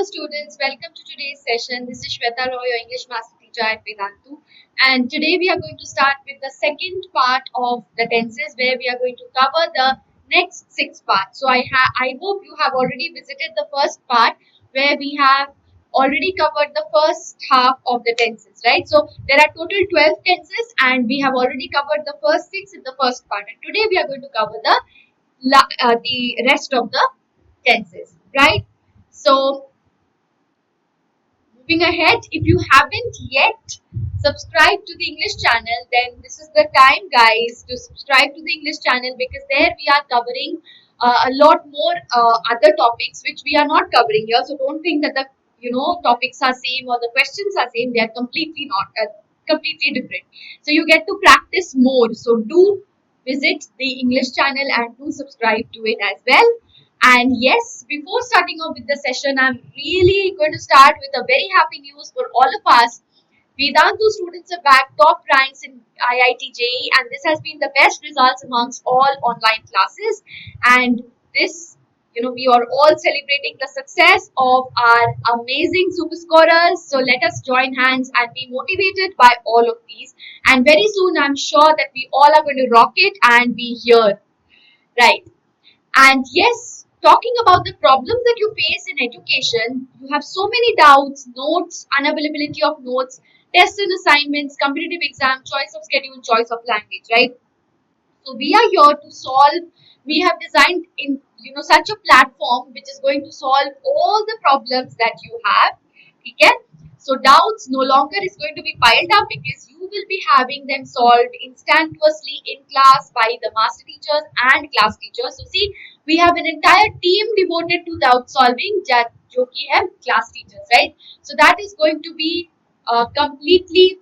students, welcome to today's session. This is Sweta, your English Master Teacher at Vedantu. And today we are going to start with the second part of the tenses where we are going to cover the next 6 parts. So I hope you have already visited the first part where we have already covered the first half of the tenses, right? So there are total 12 tenses and we have already covered the first 6 in the first part. And today we are going to cover the rest of the tenses, right? So, moving ahead, if you haven't yet subscribed to the English channel, then this is the time, guys, to subscribe to the English channel because there we are covering a lot more other topics which we are not covering here. So, don't think that the topics are same or the questions are same. They are completely not completely different. So, you get to practice more. So, do visit the English channel and do subscribe to it as well. And yes, before starting off with the session, I'm really going to start with a very happy news for all of us. Vedantu students have bagged top ranks in IIT JEE, and this has been the best results amongst all online classes. And this, we are all celebrating the success of our amazing super scorers. So let us join hands and be motivated by all of these. And very soon, I'm sure that we all are going to rock it and be here, right? And yes, talking about the problems that you face in education, you have so many doubts, notes, unavailability of notes, tests and assignments, competitive exam, choice of schedule, choice of language, right? So we are here to solve. We have designed in such a platform which is going to solve all the problems that you have. Okay? So doubts no longer is going to be piled up because you will be having them solved instantaneously in class by the master teachers and class teachers. So see, we have an entire team devoted to doubt solving, जो कि है class teachers, right? So that is going to be completely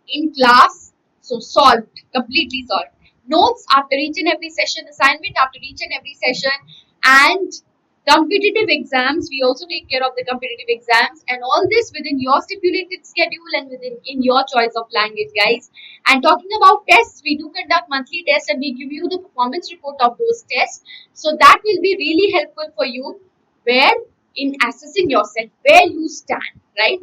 in class, so solved, completely solved. Notes after each and every session, assignment after each and every session, and competitive exams. We also take care of the competitive exams, and all this within your stipulated schedule and in your choice of language, guys. And talking about tests, we do conduct monthly tests and we give you the performance report of those tests. So that will be really helpful for you where in assessing yourself, where you stand, right?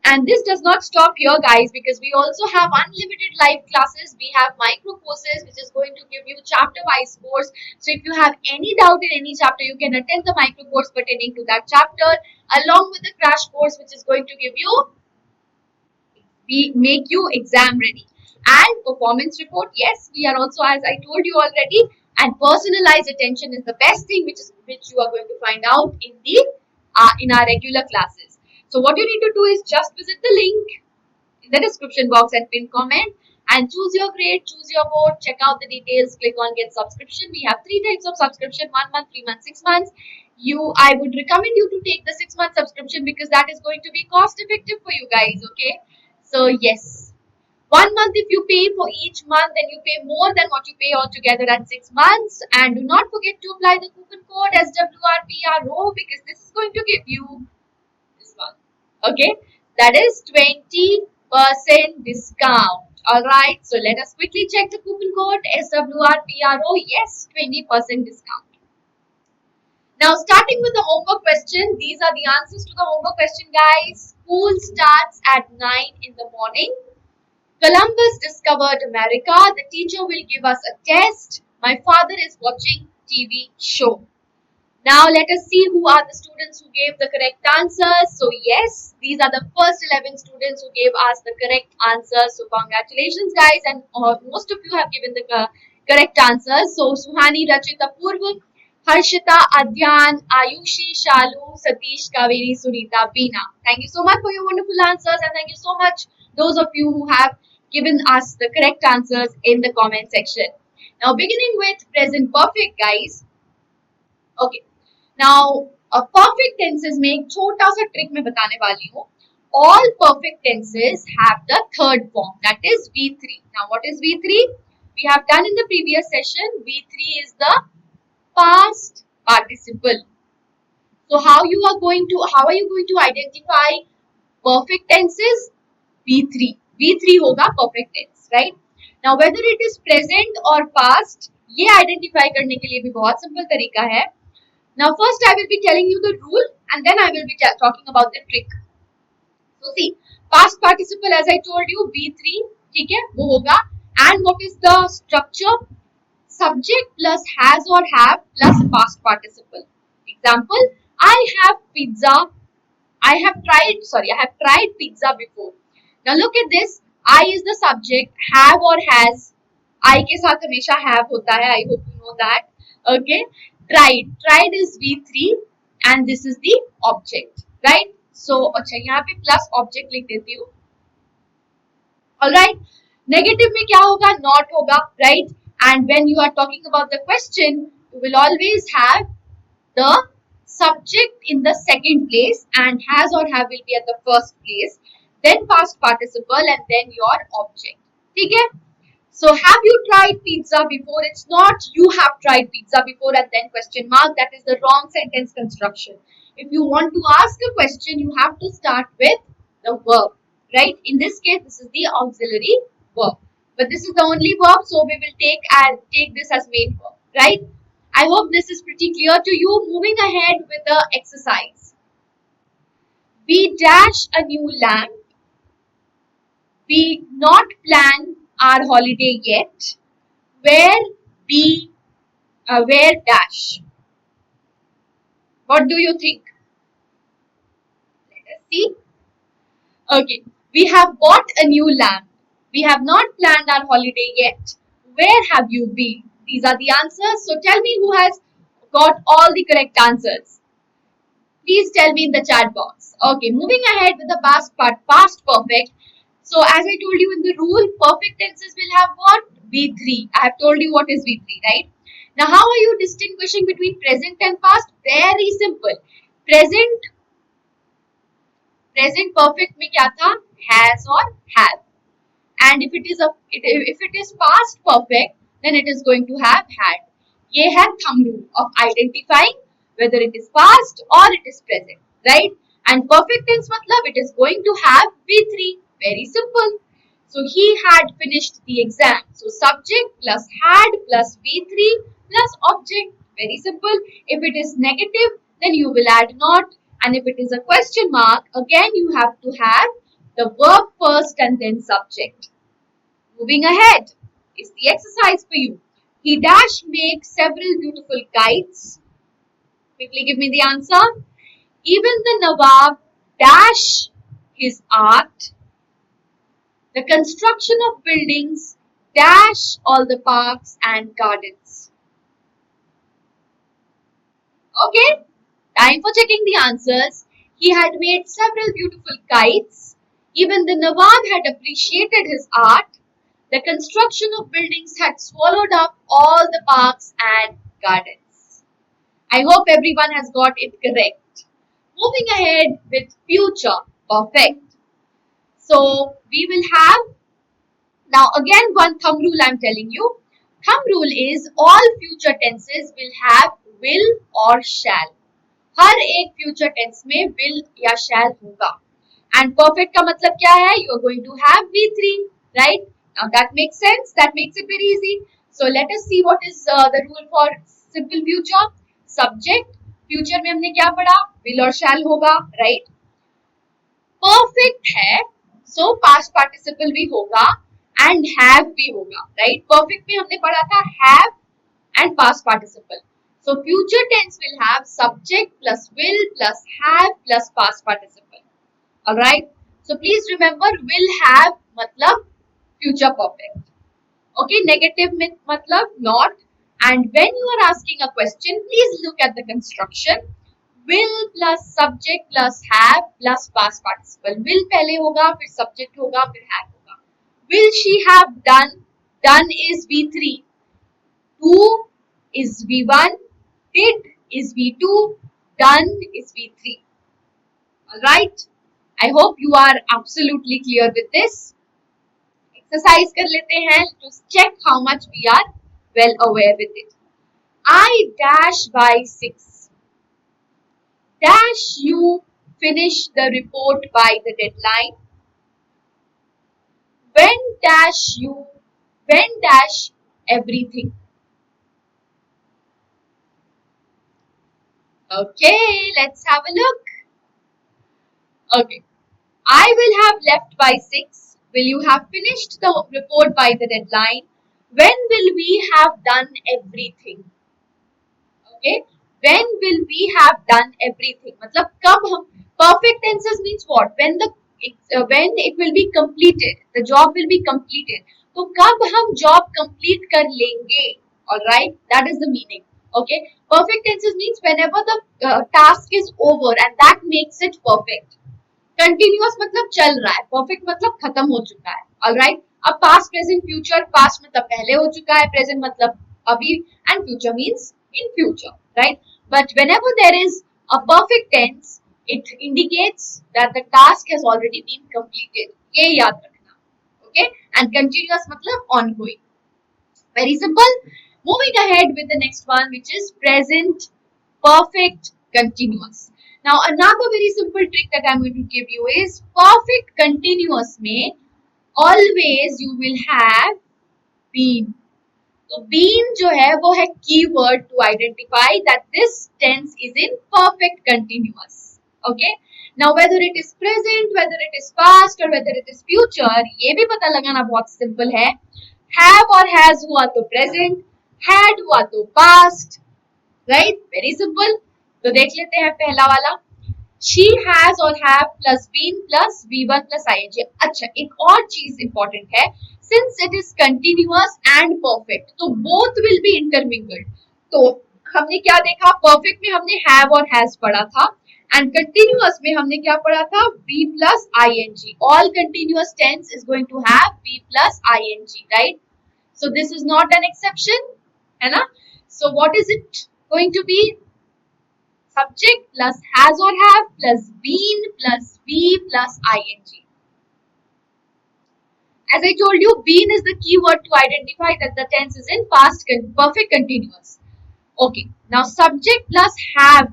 And this does not stop here, guys, because we also have unlimited live classes. We have micro courses which is going to give you chapter wise course. So if you have any doubt in any chapter, you can attend the micro course pertaining to that chapter along with the crash course which is going to give you, we make you exam ready. And performance report, yes, we are also, as I told you already, and personalized attention is the best thing which you are going to find out in our regular classes. So what you need to do is just visit the link in the description box and pin comment and choose your grade, choose your board, check out the details, click on get subscription. We have 3 types of subscription, 1 month, 3 months, 6 months. I would recommend you to take the 6 month subscription because that is going to be cost effective for you guys, okay? So yes, 1 month if you pay for each month, then you pay more than what you pay altogether at 6 months. And do not forget to apply the coupon code SWRPRO because this is going to give you this one. Okay, that is 20% discount. Alright, so let us quickly check the coupon code SWRPRO. Yes, 20% discount. Now, starting with the homework question, these are the answers to the homework question, guys. School starts at 9 in the morning. Columbus discovered America. The teacher will give us a test. My father is watching TV show. Now let us see who are the students who gave the correct answers. So yes, these are the first 11 students who gave us the correct answers. So congratulations, guys, and most of you have given the correct answers. So Suhani, Rachita, Purva, Harshita, Adyan, Ayushi, Shalu, Satish, Kaveri, Sunita, Beena. Thank you so much for your wonderful answers, and thank you so much those of you who have given us the correct answers in the comment section. Now beginning with present perfect, guys. Okay. Now, perfect tenses में एक छोटा सा trick मैं बताने वाली हूँ. All perfect tenses have the third form, that is V3. Now, what is V3? We have done in the previous session. V3 is the past participle. So, how are you going to identify perfect tenses? V3. V3 होगा perfect tense, right? Now, whether it is present or past, ये identify करने के लिए भी बहुत simple तरीका है. Now first I will be telling you the rule and then I will be talking about the trick. So see, past participle as I told you V3, ठीक है वो होगा. And what is the structure? Subject plus has or have plus past participle. Example, I have pizza. I have tried pizza before. Now look at this. I is the subject. Have or has. I के साथ हमेशा have होता है. I hope you know that. Okay. Tried. Tried is V3 and this is the object. Right? So अच्छा यहाँ पे plus object लिख देती हूँ. Alright. Negative में क्या होगा? Not होगा. Right? And when you are talking about the question, you will always have the subject in the second place and has or have will be at the first place, then past participle and then your object. Okay? So have you tried pizza before? It's not you have tried pizza before and then question mark. That is the wrong sentence construction. If you want to ask a question, you have to start with the verb. Right? In this case, this is the auxiliary verb. But this is the only verb, so we will take this as main verb. Right? I hope this is pretty clear to you. Moving ahead with the exercise. We dash a new lamp. We not plan our holiday yet. Where dash? What do you think? Let us see. Okay, we have bought a new lamp. We have not planned our holiday yet. Where have you been? These are the answers. So tell me who has got all the correct answers. Please tell me in the chat box. Okay, moving ahead with the past part, past perfect. So as I told you in the rule, perfect tenses will have what? V3. I have told you what is V3, right? Now how are you distinguishing between present and past? Very simple. Present perfect में क्या था? Has or have. And if it is past perfect, then it is going to have had. ये है thumb rule of identifying whether it is past or it is present, right? And perfect tense matlab it is going to have V3. Very simple. So he had finished the exam. So subject plus had plus V3 plus object. Very simple. If it is negative, then you will add not. And if it is a question mark, again you have to have the verb first and then subject. Moving ahead is the exercise for you. He dash make several beautiful kites. Quickly give me the answer. Even the Nawab dash his art. The construction of buildings dash all the parks and gardens. Okay, time for checking the answers. He had made several beautiful kites. Even the Nawab had appreciated his art. The construction of buildings had swallowed up all the parks and gardens. I hope everyone has got it correct. Moving ahead with future perfect. So we will have now again one thumb rule I am telling you. Thumb rule is all future tenses will have will or shall. हर एक future tense में will या shall होगा. And perfect का मतलब क्या है? You are going to have V3, right? Now that makes sense. That makes it very easy. So let us see what is the rule for simple future. Subject. Future में हमने क्या पढ़ा? Will और shall होगा, right? Perfect है, so past participle भी होगा and have भी होगा, right? Perfect में हमने पढ़ा था have and past participle. So future tense will have subject plus will plus have plus past participle. Alright? So please remember will have matlab future perfect. Okay, negative matlab not. And when you are asking a question, please look at the construction. Will plus subject plus have plus past participle. Will पहले होगा, फिर subject होगा, फिर have होगा. Will she have done? Done is V3. Do is V1. Did is V2. Done is V3. Alright? I hope you are absolutely clear with this. Exercise कर लेते हैं to check how much we are well aware with it. I dash by 6. Dash you finish the report by the deadline. When dash everything. Okay, let's have a look. Okay. I will have left by 6. Will you have finished the report by the deadline? When will we have done everything? Okay. When will we have done everything? मतलब कब हम perfect tenses means what? When it will be completed, the job will be completed. तो कब हम job complete कर लेंगे? All right, that is the meaning. Okay. Perfect tenses means whenever the task is over and that makes it perfect. Continuous मतलब चल रहा है, perfect मतलब खत्म हो चुका है. ऑलराइट. अब पास्ट प्रेजेंट फ्यूचर, पास्ट मतलब पहले हो चुका है, प्रेजेंट मतलब अभी, and future means in future, right. But whenever there is a perfect tense it indicates that the task has already been completed. ये याद रखना. ओके. एंड कंटिन्यूअस मतलब ongoing. Very simple. Moving ahead with the next one, which is present perfect continuous. Now, another very simple trick that I'm going to give you is perfect continuous में always you will have been. तो been जो है वो है keyword to identify that this tense is in perfect continuous. Okay. Now, whether it is present, whether it is past or whether it is future, ये भी पता लगाना बहुत simple है. Have और has हुआ तो present, had हुआ तो past, right? Very simple. तो देख लेते हैं पहला वाला. She has और have plus been plus V1 plus ing. अच्छा, एक और चीज इंपॉर्टेंट है. Since it is continuous and perfect, तो both will be intermingled. तो हमने क्या देखा? Perfect में हमने have और has पढ़ा था, and continuous में हमने क्या पढ़ा था? V plus ing. All continuous tense is going to have V plus ing, right? So this is not an exception, है ना? So what is it going to be? Subject plus has or have plus been plus V plus ing. As I told you, been is the key word to identify that the tense is in past perfect continuous. Okay. Now subject plus have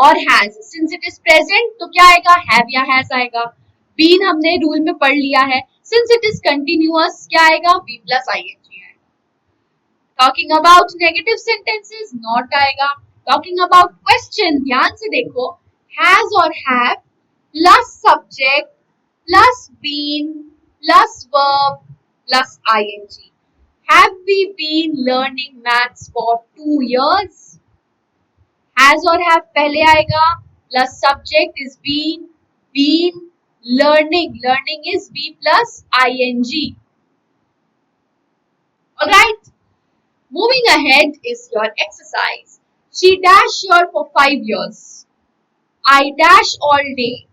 or has. Since it is present, तो क्या आएगा? Have या has आएगा. Been हमने rule में पढ़ लिया है. Since it is continuous, क्या आएगा? V plus ing आएगा. Talking about negative sentences, not आएगा. Talking about question, ध्यान से देखो. Has or have plus subject plus been plus verb plus ing. Have we been learning maths for 2 years? Has or have पहले आएगा, plus subject is been learning. Learning is V plus ing. Alright. Moving ahead is your exercise. She dash here for 5 years. I dash all day.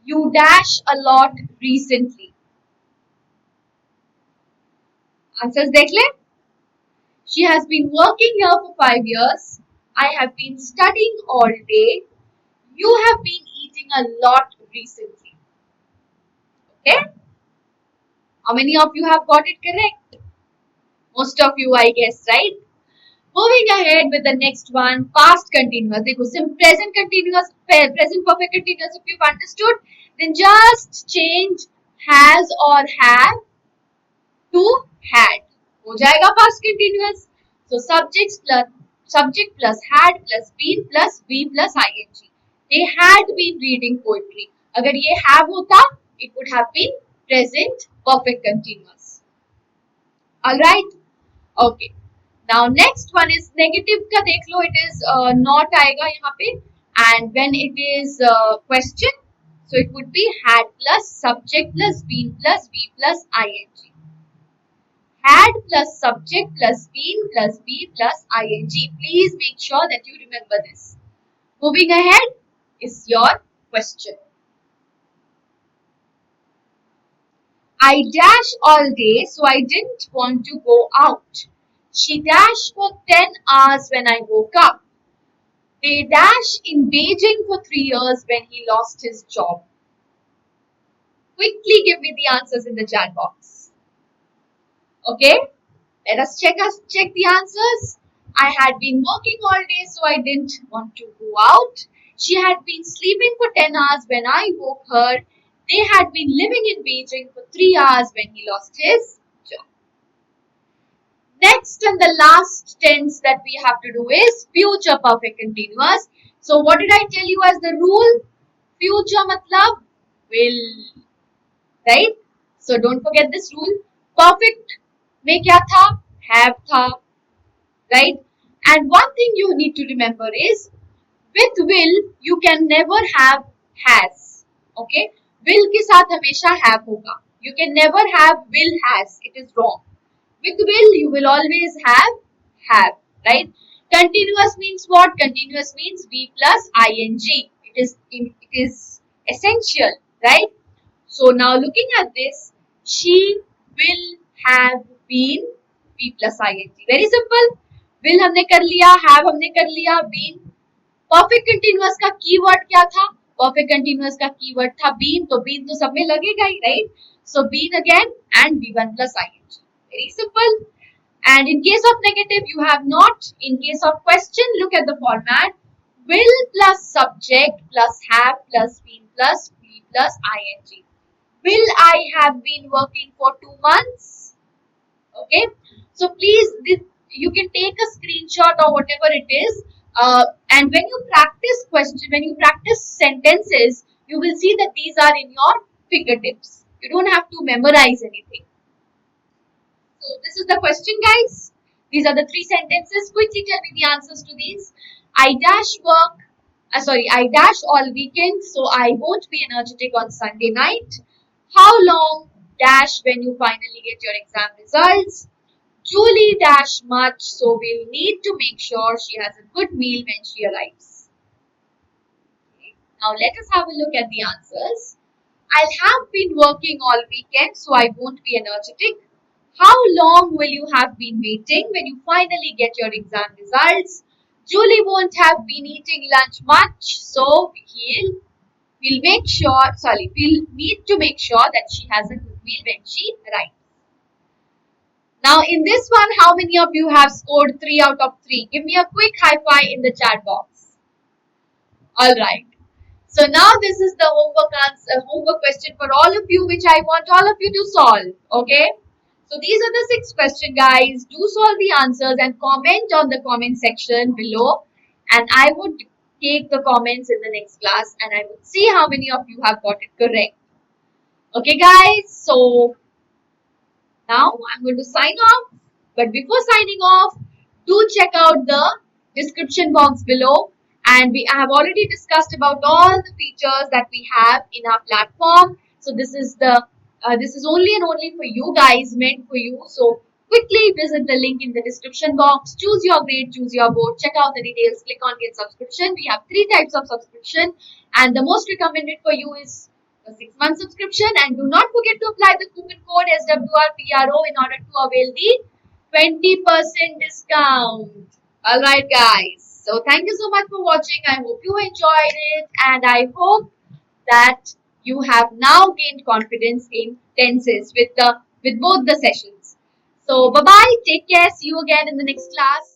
You dash a lot recently. Answers देख ले. She has been working here for 5 years. I have been studying all day. You have been eating a lot recently. Okay? How many of you have got it correct? Most of you, I guess, right? Moving ahead with the next one, past continuous. देखो, present continuous, present perfect continuous. If you've understood, then just change has or have to had. हो जाएगा past continuous. So subject plus had plus been plus V plus ing. They had been reading poetry. अगर ये have होता, it would have been present perfect continuous. All right. Okay. Now next one is negative का देख लो. It is not आएगा यहाँ पे. And when it is question, so it would be had plus subject plus been plus V plus ing. Had plus subject plus been plus V plus ing. Please make sure that you remember this. Moving ahead is your question. I dash all day, so I didn't want to go out. She dashed for 10 hours when I woke up. They dash in Beijing for 3 years when he lost his job. Quickly give me the answers in the chat box. Okay, let us check the answers. I had been working all day, so I didn't want to go out. She had been sleeping for 10 hours when I woke her. They had been living in Beijing for 3 hours when he lost his job. Next and the last tense that we have to do is future perfect continuous. So what did I tell you as the rule? Future matlab will, right? So don't forget this rule. Perfect में क्या था? Have था, right? And one thing you need to remember is with will you can never have has. Okay? Will के साथ हमेशा have होगा. You can never have will has. It is wrong. With will you will always have, right? Continuous means what? Continuous means V plus ing. It is essential, right? So now looking at this, she will have been V plus ing. Very simple. Will हमने कर लिया, have हमने कर लिया, been. Perfect continuous का keyword क्या था? Perfect continuous का कीवर्ड था बीन, तो बीन तो सब में लगेगा ही, right? So been again and V1 plus ing. Very simple. And in case of negative, you have not. In case of question, look at the format. Will plus subject plus have plus been plus V plus ing. Will I have been working for 2 months? Okay. So please, you can take a screenshot or whatever it is. And when you practice sentences, you will see that these are in your fingertips. You don't have to memorize anything. So this is the question, guys. These are the 3 sentences. Quickly tell me the answers to these. I dash all weekend, so I won't be energetic on Sunday night. How long dash when you finally get your exam results? Julie dash much, so we'll need to make sure she has a good meal when she arrives. Okay. Now let us have a look at the answers. I'll have been working all weekend, so I won't be energetic. How long will you have been waiting when you finally get your exam results? Julie won't have been eating lunch much, so we'll need to make sure that she has a good meal when she arrives. Now in this one, how many of you have scored 3 out of 3? Give me a quick high five in the chat box. Alright. So now this is the homework question for all of you, which I want all of you to solve. Okay. So these are the 6 questions, guys. Do solve the answers and comment on the comment section below. And I would take the comments in the next class and I would see how many of you have got it correct. Okay, guys. So now I'm going to sign off. But before signing off, do check out the description box below. And I have already discussed about all the features that we have in our platform. So this is only and only for you guys, meant for you. So quickly visit the link in the description box. Choose your grade, choose your board, check out the details, click on get subscription. We have 3 types of subscription, and the most recommended for you is the 6-month subscription. And do not forget to apply the coupon code SWRPRO in order to avail the 20% discount. Alright, guys. So thank you so much for watching. I hope you enjoyed it, and I hope that you have now gained confidence in tenses with both the sessions. So bye bye, take care, see you again in the next class.